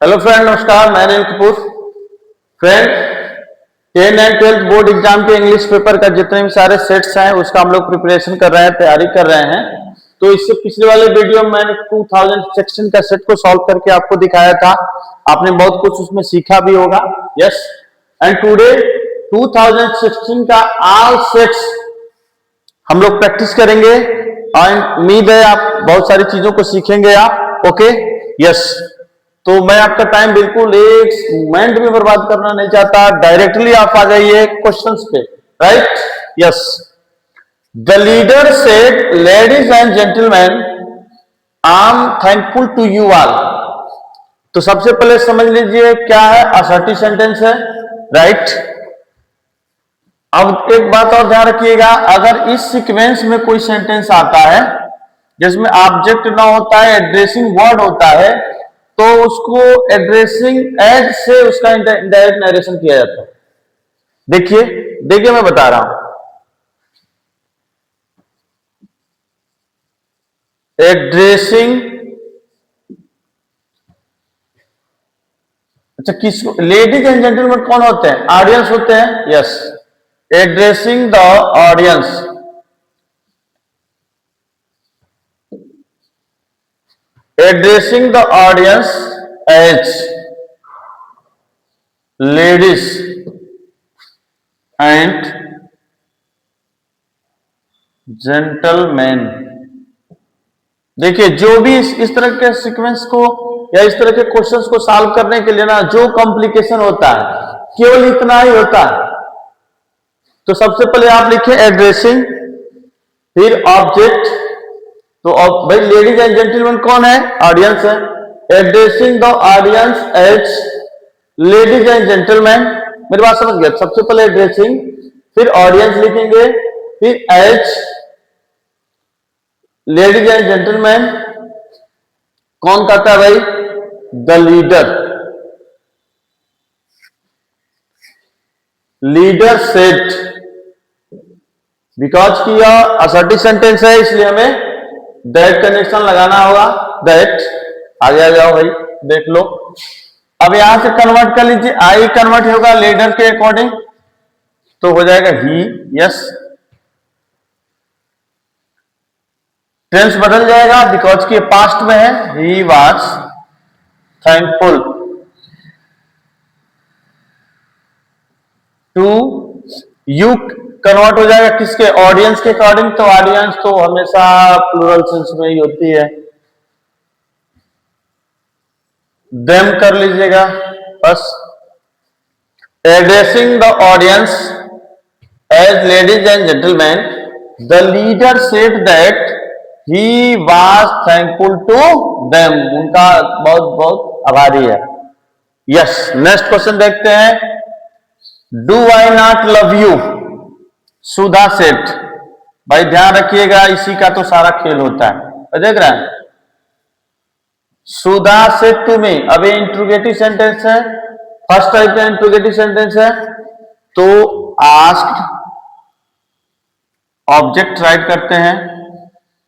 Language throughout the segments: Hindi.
हेलो फ्रेंड, नमस्कार। मैं Anil Kapoor. Friend, 10 and 12 board exam के इंग्लिश पेपर का जितने भी सारे सेट्स हैं उसका हम लोग प्रिपरेशन कर रहे हैं, तैयारी कर रहे हैं। तो इससे पिछले वाले वीडियो में मैंने 2000 सेक्शन का सेट को सॉल्व करके आपको दिखाया था। आपने बहुत कुछ उसमें सीखा भी होगा। यस, एंड टुडे 2016 का ऑल सेट्स हम लोग प्रैक्टिस करेंगे और उम्मीद है आप बहुत सारी चीजों को सीखेंगे आप। Okay, yes. तो मैं आपका टाइम बिल्कुल एक मिनट भी बर्बाद करना नहीं चाहता। डायरेक्टली आप आ जाइए क्वेश्चंस पे। Right, yes. The leader said, ladies and gentleman, I am thankful to you all. तो सबसे पहले समझ लीजिए क्या है, असर्टिव सेंटेंस है। राइट। अब एक बात और ध्यान रखिएगा, अगर इस सीक्वेंस में कोई सेंटेंस आता है जिसमें ऑब्जेक्ट ना होता है, एड्रेसिंग वर्ड होता है, तो उसको एड्रेसिंग एज से उसका इनडायरेक्ट नरेशन किया जाता है। देखिए देखिए मैं बता रहा हूं। एड्रेसिंग, अच्छा किसको? लेडीज एंड जेंटलमैन कौन होते हैं? ऑडियंस होते हैं। Yes, addressing the audience, addressing the audience as ladies and gentleman. देखिए, जो भी इस तरह के सीक्वेंस को या इस तरह के क्वेश्चंस को सॉल्व करने के लिए ना जो कॉम्प्लिकेशन होता है केवल इतना ही होता है। तो सबसे पहले आप लिखे एड्रेसिंग, फिर ऑब्जेक्ट। तो भाई लेडीज एंड जेंटलमैन कौन है? ऑडियंस है। Addressing the audience as ladies and gentleman. मेरी बात समझ गया? सबसे पहले एड्रेसिंग, फिर ऑडियंस लिखेंगे, फिर एज लेडीज एंड जेंटलमैन। कौन कहता है भाई? The leader. Leader set, because कि यह असर्टिव सेंटेंस है इसलिए हमें दैट कनेक्शन लगाना होगा। दैट आगे आ जाओ भाई, देख लो। अब यहां से कन्वर्ट कर लीजिए, आई कन्वर्ट होगा लीडर के अकॉर्डिंग, तो हो जाएगा ही। यस, टेंस बदल जाएगा बिकॉज कि पास्ट में है। He was thankful to you, convert हो जाएगा किसके? ऑडियंस के अकॉर्डिंग। तो ऑडियंस तो हमेशा प्लूरल सेंस में ही होती है। देम कर लीजिएगा बस। Addressing the audience as ladies and gentleman, the leader said that he was thankful to them. उनका बहुत बहुत आभारी है। यस, नेक्स्ट क्वेश्चन देखते हैं। Do I not love you, Sudha Seth. भाई ध्यान रखिएगा, इसी का तो सारा खेल होता है। देख रहे हैं, सुधा सेठ टू मी। अब ये इंट्रोगेटिव सेंटेंस है, फर्स्ट टाइप का इंट्रोगेटिव सेंटेंस है। तो आस्क्ड, ऑब्जेक्ट राइट करते हैं।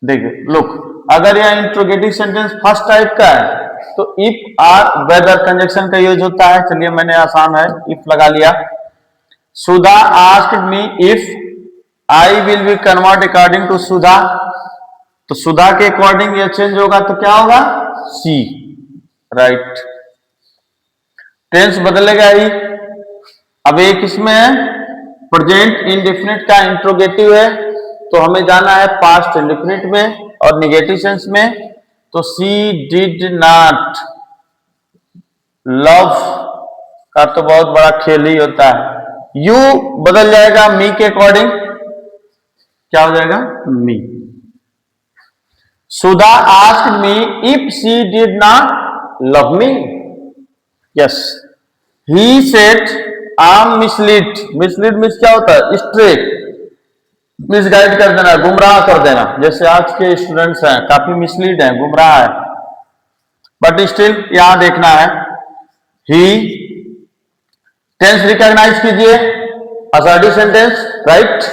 देखिए लुक, अगर यह इंट्रोगेटिव सेंटेंस फर्स्ट टाइप का है तो इफ आर वेदर कंजक्शन का यूज होता है। चलिए मैंने आसान है, इफ लगा लिया। Sudha asked me if I will be convert according to Sudha. तो सुधा के अकॉर्डिंग ये चेंज होगा तो क्या होगा? सी। राइट, टेंस बदलेगा ही। अब एक इसमें है प्रेजेंट इंडेफिनिट का इंट्रोगेटिव है, तो हमें जाना है पास्ट इंडेफिनिट में और निगेटिव सेंस में। तो सी डिड नॉट लव का तो बहुत बड़ा खेल ही होता है। यू बदल जाएगा मी के अकॉर्डिंग, क्या हो जाएगा? Me. Sudha asked me if she did not love me. Yes, he said I am mislead. Mislead means क्या होता है? स्ट्रे, मिसगाइड कर देना, गुमराह कर देना। जैसे आज के स्टूडेंट्स हैं काफी मिसलीड हैं, गुमराह है। बट स्टिल यहां देखना है ही। टेंस रिकॉग्नाइज कीजिए, असर्टिव सेंटेंस। राइट,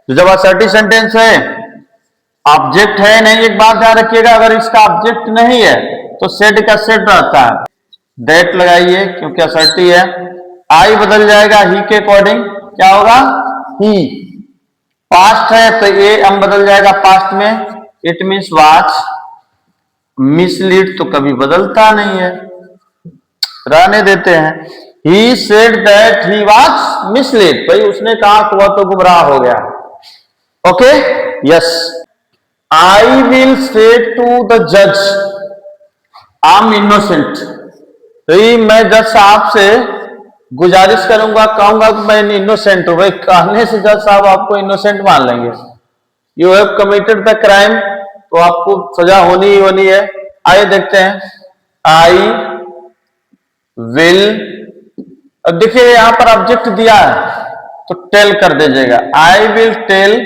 तो जब असर्टिव सेंटेंस है, ऑब्जेक्ट है नहीं। एक बात ध्यान रखिएगा, अगर इसका ऑब्जेक्ट नहीं है तो सेड का सेड रहता है। दैट लगाइए क्योंकि असर्टी है। आई बदल जाएगा ही के अकॉर्डिंग, क्या होगा ही। पास्ट है तो ए एम बदल जाएगा पास्ट में, इट मीन्स वाच। मिसलीड तो कभी बदलता नहीं है, रहने देते हैं। He said that he was mislead, भाई उसने कहा कि वह तो गुमराह हो गया। Okay yes. I will say to the जज आई एम इनोसेंट, भाई मैं जज साहब से गुजारिश करूंगा, कहूंगा कि मैं इनोसेंट हूं। भाई कहने से जज साहब आपको इनोसेंट मान लेंगे। You have committed the crime, तो आपको सजा होनी ही होनी है। आइए देखते हैं। आई विल, अब देखिए यहां पर ऑब्जेक्ट दिया है तो टेल कर दीजिएगा। आई विल टेल,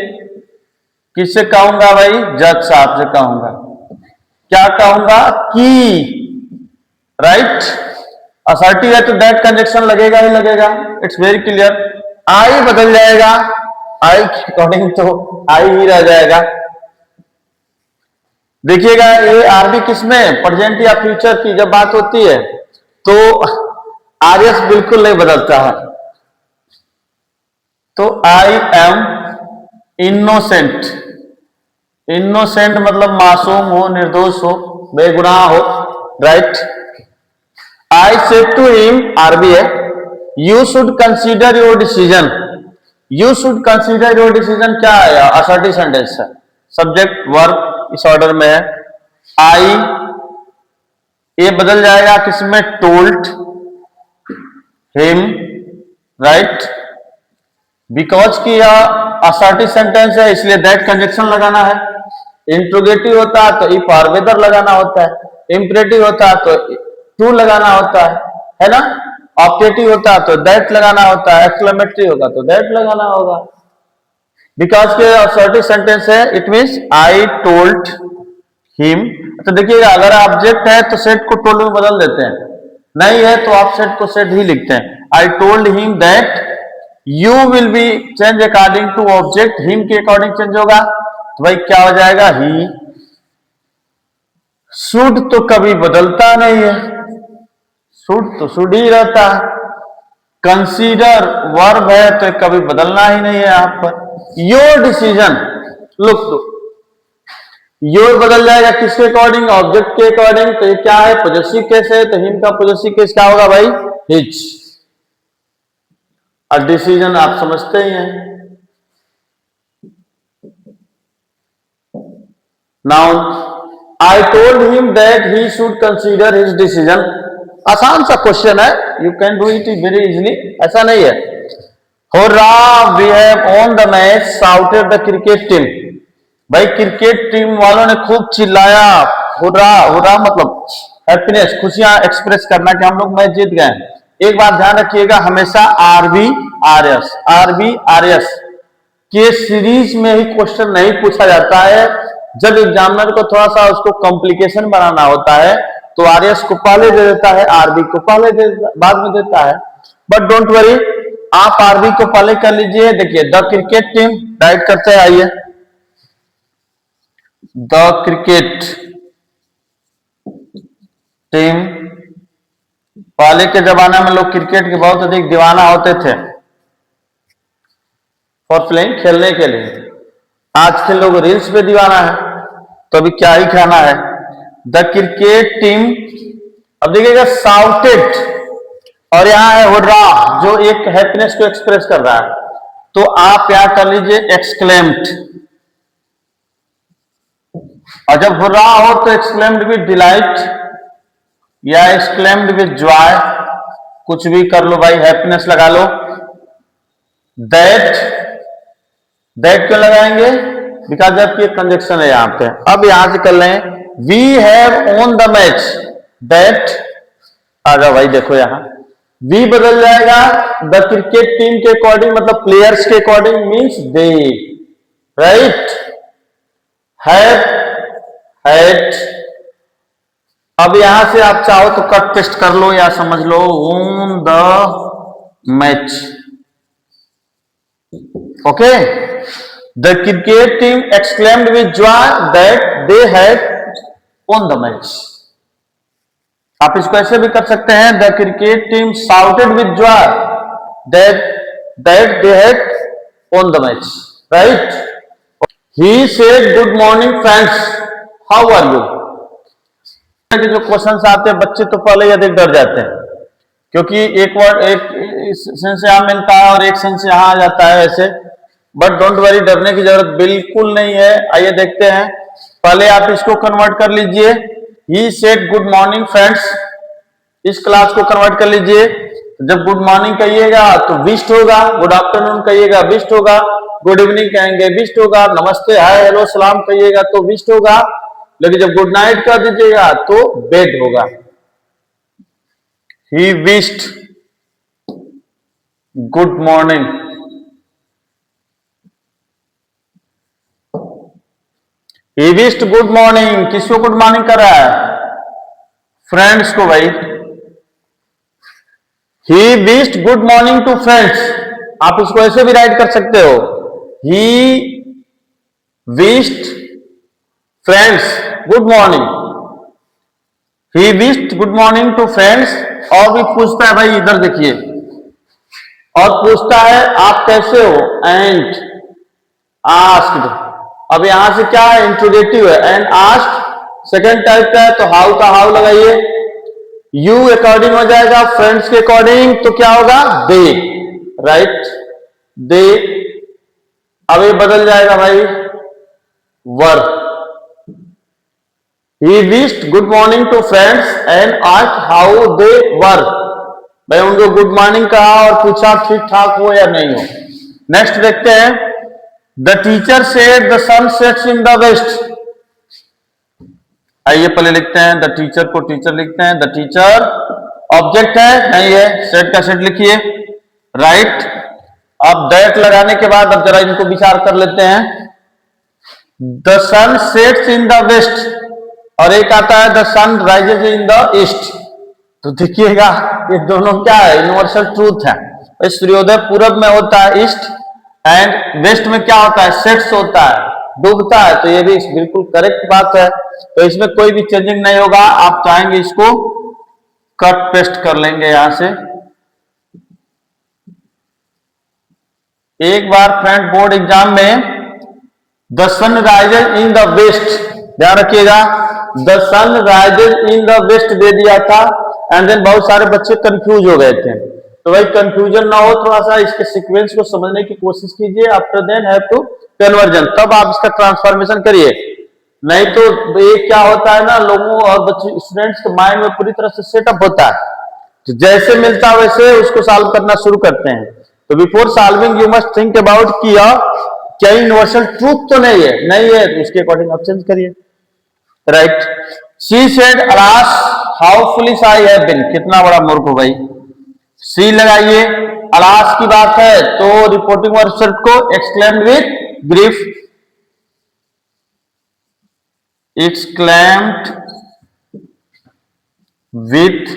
किससे कहूंगा भाई, जज साहब से कहूंगा। क्या कहूंगा कि, राइट। असर्टिव है तो दैट कंजक्शन लगेगा ही लगेगा, इट्स वेरी क्लियर। आई बदल जाएगा, आई के अकॉर्डिंग तो आई ही रह जाएगा। देखिएगा ये आरबी किसमें, प्रेजेंट या फ्यूचर की जब बात होती है तो आरएस बिल्कुल नहीं बदलता है। तो आई एम इनोसेंट, इनोसेंट मतलब मासूम हो, निर्दोष हो, बेगुनाह हो, right. I said to him, आरबी है, you should consider your decision. You should consider your decision क्या है, असर्टिव सेंटेंस है, सब्जेक्ट वर्ब इस ऑर्डर में है। आई ये बदल जाएगा किसमें, टोल्ड हिम, राइट। बिकॉज की यह असर्टिव सेंटेंस है इसलिए दैट कंजक्शन लगाना है। इंट्रोगेटिव होता है तो इफ और वेदर लगाना होता है, इंपरेटिव होता है तो टू लगाना होता है ना। ऑप्टेटिव होता है तो दैट लगाना होता है, एक्सक्लेमेटरी होगा तो दैट लगाना होगा। बिकॉज के असर्टिव सेंटेंस है, it means I told him. तो देखिएगा अगर ऑब्जेक्ट है तो सेट को टोल्ड में बदल देते हैं, नहीं है तो आप सेट को सेट ही लिखते हैं। I told him that, you will be change according to object, him के अकॉर्डिंग चेंज होगा तो भाई क्या हो जाएगा, ही। शुड तो कभी बदलता नहीं है, शुड तो शुड ही रहता है। कंसीडर वर्ब है तो कभी बदलना ही नहीं है यहां पर। योर डिसीजन, लुक योर बदल जाएगा किसके अकॉर्डिंग, ऑब्जेक्ट के अकॉर्डिंग। तो ये क्या है, पॉजेसिव केस है तो हिम का पॉजेसिव केस क्या होगा भाई, हिज। और डिसीजन आप समझते ही हैं, noun. I told him that he should consider his decision. आसान सा क्वेश्चन है, you can do it very easily, ऐसा नहीं है। Hurrah we have won the match, shouted the cricket team. भाई क्रिकेट टीम वालों ने खूब चिल्लाया, हुर्रा, हुर्रा मतलब हैप्पीनेस, खुशियां एक्सप्रेस करना कि हम लोग मैच जीत गए। एक बात ध्यान रखिएगा, हमेशा आरबी आरएस के सीरीज में ही क्वेश्चन नहीं पूछा जाता है। जब एग्जामिनर को थोड़ा सा उसको कॉम्प्लिकेशन बनाना होता है तो आरएस को पहले दे देता है, आरबी को पहले बाद में देता है। बट डोंट वरी, आप आरबी को पहले कर लीजिए। देखिए द क्रिकेट टीम, राइट करते हैं, आइए। द क्रिकेट टीम, पहले के जमाने में लोग क्रिकेट के बहुत अधिक दीवाना होते थे फॉर प्लेइंग, खेलने के लिए। आज के लोग रील्स पे दीवाना है तो अभी क्या ही खाना है। द क्रिकेट टीम, अब देखिएगा शाउटेड और यहां है हुर्रा जो एक हैप्पीनेस को एक्सप्रेस कर रहा है, तो आप यहां कर लीजिए एक्सक्लेम्ड। और जब हुर्रा हो तो एक्सक्लेम्ड विद डिलाइट या एक्सक्लेम्ड विद जॉय, कुछ भी कर लो भाई, हैप्पीनेस लगा लो। दैट, दैट क्यों लगाएंगे, बिकॉज जबकि कंजक्शन है यहां पे। अब यहां से कर लें, we have won the match, that आ जाओ भाई, देखो यहां वी बदल जाएगा द क्रिकेट टीम के अकॉर्डिंग, मतलब प्लेयर्स के according, means they, right. Have, had. अब यहां से आप चाहो तो कट पेस्ट कर लो या समझ लो, won the match. Okay, the cricket team exclaimed with joy that they had won the match. आप इसको ऐसे भी कर सकते हैं, the cricket team shouted with Joy that they had won the match, right? He said good morning friends, how are you? जो क्वेश्चंस आते हैं बच्चे तो पहले ही अधिक डर जाते हैं, क्योंकि एक वर्ड एक सेंस यहाँ मिलता है और एक सेंस यहाँ आ जाता है ऐसे। बट डोंट वरी, डरने की जरूरत बिल्कुल नहीं है। आइए देखते हैं, पहले आप इसको कन्वर्ट कर लीजिए। He said good morning friends, इस क्लास को कन्वर्ट कर लीजिए। जब गुड मॉर्निंग कहिएगा तो विश्ड होगा, गुड आफ्टरनून कहिएगा विश्ड होगा, गुड इवनिंग कहेंगे विश्ड होगा, नमस्ते हाय हेलो सलाम कहिएगा तो विश्ड होगा, लेकिन जब गुड नाइट कर दीजिएगा तो बेड होगा। ही विश्ड गुड मॉर्निंग, ही विश्ड गुड मॉर्निंग, किसको गुड मॉर्निंग कर रहा है? फ्रेंड्स को भाई। He wished good morning to friends, आप इसको ऐसे भी राइट कर सकते हो, He wished friends good morning, He wished good morning to friends। और भी पूछता है भाई, इधर देखिए, और पूछता है आप कैसे हो, एंड आस्क्ड। अब यहां से क्या है, इंट्रोगेटिव है, एंड आस्क्ड सेकेंड टाइप का है, तो हाउ का हाउ लगाइए, यू अकॉर्डिंग हो जाएगा, फ्रेंड्स के अकॉर्डिंग तो क्या होगा, दे, राइट, दे। अब ये बदल जाएगा भाई, were. He wished good morning to friends and asked how they were, भाई उनको गुड मॉर्निंग कहा और पूछा ठीक ठाक हो या नहीं हो। नेक्स्ट देखते हैं, the teacher said the sun sets in the west. आइए पहले लिखते हैं, द टीचर को टीचर लिखते हैं, द टीचर ऑब्जेक्ट है, नहीं है, सेट का सेट लिखिए, राइट। अब दैट लगाने के बाद अब जरा इनको विचार कर लेते हैं। The sun sets in the west और एक आता है the sun rises in the east. तो देखिएगा ये दोनों क्या है, यूनिवर्सल ट्रूथ है। सूर्योदय पूरब में होता है ईस्ट, एंड वेस्ट में क्या होता है, सेट्स होता है, डूबता है। तो ये भी बिल्कुल करेक्ट बात है, तो इसमें कोई भी चेंजिंग नहीं होगा। आप चाहेंगे इसको कट पेस्ट कर लेंगे यहां से। एक बार फ्रेंड बोर्ड एग्जाम में the sun rises in the west, ध्यान रखिएगा, the sun rises in the west दे दिया था, एंड देन बहुत सारे बच्चे कंफ्यूज हो गए थे। तो भाई कंफ्यूजन ना हो, थोड़ा सा इसके सीक्वेंस को समझने की कोशिश कीजिए। After then have to conversion, तब आप इसका ट्रांसफॉर्मेशन करिए। नहीं तो ये क्या होता है ना, लोगों और बच्चे स्टूडेंट्स के माइंड में पूरी तरह से सेटअप होता है, तो जैसे मिलता है वैसे उसको सॉल्व करना शुरू करते हैं। तो before solving you must think about कि क्या यूनिवर्सल ट्रूथ तो नहीं है, नहीं है तो उसके अकॉर्डिंग आप चेंज करिए, right. She said alas how foolish I have been, कितना बड़ा मूर्ख हो भाई। सी लगाइए, अलास की बात है तो रिपोर्टिंग वर्ब को exclaimed with grief, exclaimed with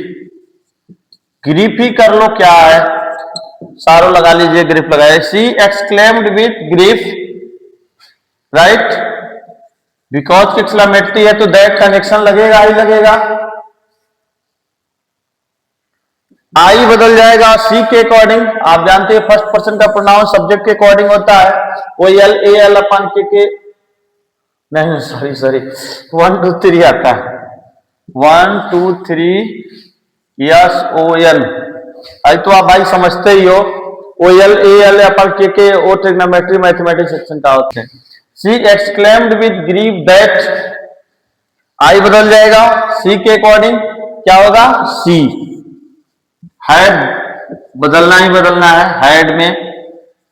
grief ही कर लो, क्या है, सारो लगा लीजिए, ग्रीफ लगाए। She exclaimed with grief, right, because की एक्सक्लेमेटरी है तो दैट कनेक्शन लगेगा ही लगेगा। आई बदल जाएगा सी के अकॉर्डिंग, आप जानते हैं फर्स्ट पर्सन का प्रोनाउन सब्जेक्ट के अकॉर्डिंग होता है, वो एल ए एल अपन के नहीं, सॉरी 1 2 3 आता है, 1 2 3 यस ओ एल। आई तो आप भाई समझते ही हो, O L A L upon के ओ ट्रिग्नोमेट्री मैथमेटिक्स सेक्शन का होते हैं। सी एक्सक्लेम्ड विद ग्रीफ दैट, आई बदल जाएगा सी के अकॉर्डिंग, क्या होगा, सी। हैड बदलना ही बदलना है, हैड में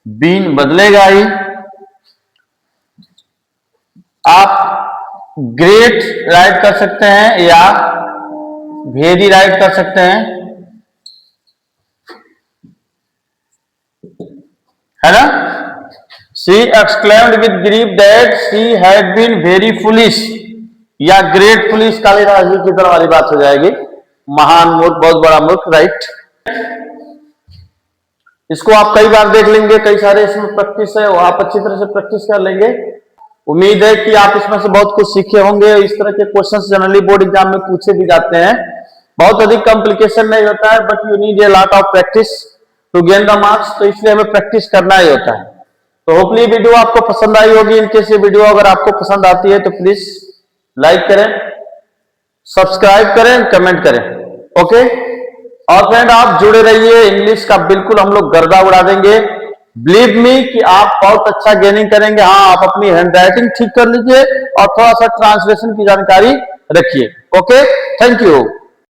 बीन बदलेगा ही। आप ग्रेट राइट कर सकते हैं या वेरी राइट कर सकते हैं, है ना। She exclaimed with grief that she had been very foolish, या ग्रेट फुलिश कालिदास जी की तरह वाली बात हो जाएगी, महान मूर्ख, बहुत बड़ा मूर्ख, राइट। इसको आप कई बार देख लेंगे, कई सारे इसमें प्रैक्टिस है, वो आप अच्छी तरह से प्रैक्टिस कर लेंगे। उम्मीद है कि आप इसमें से बहुत कुछ सीखे होंगे। इस तरह के क्वेश्चंस जनरली बोर्ड एग्जाम में पूछे भी जाते हैं, बहुत अधिक कॉम्प्लिकेशन नहीं होता है, but you need a lot of practice to gain the marks. तो इसलिए हमें प्रैक्टिस करना ही होता है। तो होपली वीडियो आपको पसंद आई होगी। इनकेस ये वीडियो अगर आपको पसंद आती है तो प्लीज लाइक करें, सब्सक्राइब करें, कमेंट करें। ओके, और फ्रेंड आप जुड़े रहिए, इंग्लिश का बिल्कुल हम लोग गर्दा उड़ा देंगे। बिलीव मी कि आप बहुत अच्छा गेनिंग करेंगे। हाँ, आप अपनी हैंड राइटिंग ठीक कर लीजिए और थोड़ा सा ट्रांसलेशन की जानकारी रखिए। Okay, thank you.